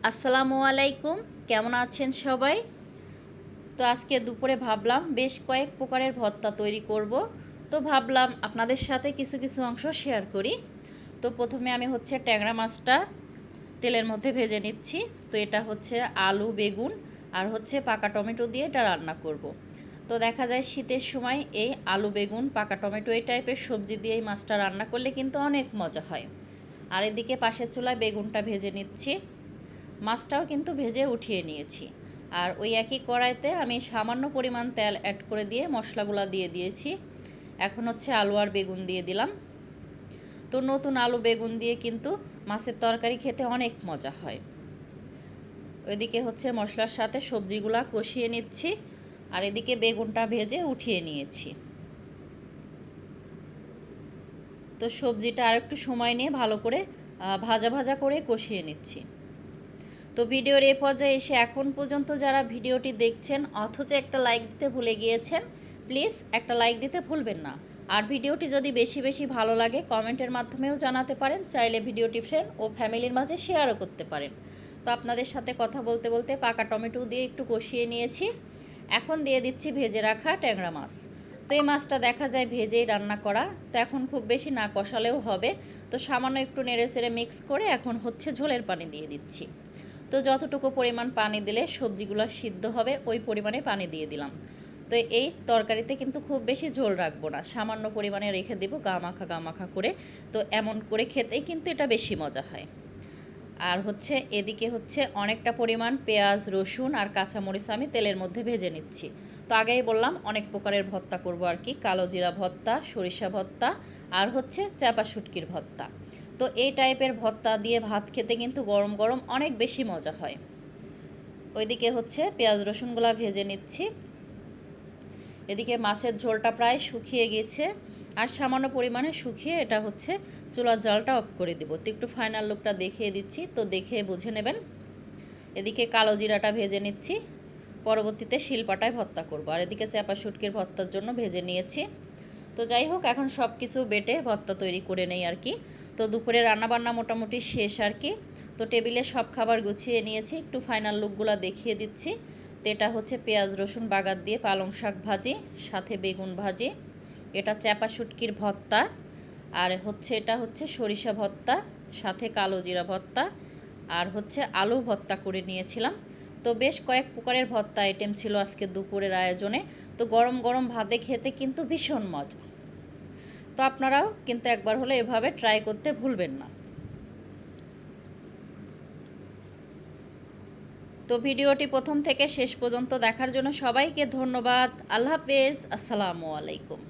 আসসালামু আলাইকুম, কেমন আছেন সবাই? তো আজকে দুপুরে ভাবলাম বেশ কয়েক প্রকারের ভর্তা তৈরি করব। তো ভাবলাম আপনাদের সাথে কিছু কিছু অংশ শেয়ার করি। তো প্রথমে আমি ট্যাংরা মাছটা তেলের মধ্যে ভেজে নিচ্ছি। তো এটা আলু, বেগুন আর পাকা টমেটো দিয়ে এটা রান্না করব। তো দেখা যায় শীতের সময় এই আলু, বেগুন, পাকা টমেটো এই টাইপের সবজি দিয়ে এই মাছটা রান্না করলে কিন্তু অনেক মজা হয়। আর এদিকে পাশের চুলায় বেগুনটা ভেজে নিচ্ছি, মাছটাও কিন্তু ভেজে উঠিয়ে নিয়েছি। আর ওই একই কড়াইতে আমি সামান্য পরিমাণ তেল অ্যাড করে দিয়ে মশলাগুলো দিয়ে দিয়েছি। এখন আলু আর বেগুন দিয়ে দিলাম। তো নতুন আলু বেগুন দিয়ে কিন্তু মাছের তরকারি খেতে অনেক মজা হয়। ওইদিকে মশলার সাথে সবজিগুলা কষিয়ে নিচ্ছি, আর এদিকে বেগুনটা ভেজে উঠিয়ে নিয়েছি। তো সবজিটা আর একটু সময় নিয়ে ভালো করে ভাজা ভাজা করে কষিয়ে নিচ্ছি। তো ভিডিওর এই পর্যায়ে এসে এখন পর্যন্ত যারা ভিডিওটি দেখছেন অথচ একটা লাইক দিতে ভুলে গিয়েছেন, প্লিজ একটা লাইক দিতে ভুলবেন না। আর ভিডিওটি যদি বেশি বেশি ভালো লাগে কমেন্টের মাধ্যমেও জানাতে পারেন, চাইলে ভিডিওটি ফ্রেন্ড ও ফ্যামিলির মাঝে শেয়ারও করতে পারেন। তো আপনাদের সাথে কথা বলতে বলতে পাকা টমেটো দিয়ে একটু কষিয়ে নিয়েছি। এখন দিয়ে দিচ্ছি ভেজে রাখা ট্যাংরা মাছ। তো এই মাছটা দেখা যায় ভেজেই রান্না করা, তো এখন খুব বেশি না কষালেও হবে। তো সামান্য একটু নেড়ে চেড়ে মিক্স করে এখন ঝোলের পানি দিয়ে দিচ্ছি। তো যতটুকু পরিমাণ পানি দিলে সবজিগুলো সিদ্ধ হবে ওই পরিমাণে পানি দিয়ে দিলাম। তো এই তরকারিতে কিন্তু খুব বেশি ঝোল রাখবো না, সামান্য পরিমাণে রেখে দেবো গা মাখা করে। তো এমন করে খেতেই কিন্তু এটা বেশি মজা হয়। আর এদিকে অনেকটা পরিমাণ পেঁয়াজ, রসুন আর কাঁচামরিচ আমি তেলের মধ্যে ভেজে নিচ্ছি। তো আগেই বললাম অনেক প্রকারের ভর্তা করব আর কি, কালো জিরা ভর্তা, সরিষা ভর্তা আর চাপা শুটকির ভর্তা। তো এই টাইপের ভর্তা দিয়ে ভাত খেতে কিন্তু গরম গরম অনেক বেশি মজা হয়। ওইদিকে পেঁয়াজ রসুনগুলা ভেজে নিচ্ছি। এদিকে মাছের ঝোলটা প্রায় শুকিয়ে গেছে, আর সামান্য পরিমাণে শুকিয়ে এটা চুলার জালটা অফ করে দিব। তো একটু ফাইনাল লুকটা দেখিয়ে দিচ্ছি, তো দেখে বুঝে নেবেন। এদিকে কালো জিরাটা ভেজে নিচ্ছি, পরবর্তীতে শিলপাটায় ভর্তা করব। আর এদিকে চাপা শুটকির ভর্তার জন্য ভেজে নিয়েছি। তো যাই হোক, এখন সব কিছু বেটে ভর্তা তৈরি করে নেই আর কি। তো দুপুরে রান্নাবান্না মোটামুটি শেষ আর কি। তো টেবিলে সব খাবার গুছিয়ে নিয়েছি, একটু ফাইনাল লুকগুলো দেখিয়ে দিচ্ছি। তো এটা পেঁয়াজ রসুন বাগার দিয়ে পালং শাক ভাজি, সাথে বেগুন ভাজি, এটা চাপা শুটকির ভর্তা, আর এটা সরিষা ভর্তা, সাথে কালো জিরা ভর্তা, আর আলু ভর্তা করে নিয়েছিলাম। তো বেশ কয়েক প্রকারের ভর্তা আইটেম ছিল আজকে দুপুরের আয়োজনে। তো গরম গরম ভাতে খেতে কিন্তু ভীষণ মজা। তো আপনারাও কিন্তু একবার হলে এভাবে ট্রাই করতে ভুলবেন না। তো ভিডিওটি প্রথম থেকে শেষ পর্যন্ত দেখার জন্য সবাইকে ধন্যবাদ। আল্লাহ হাফেজ, আসসালামু আলাইকুম।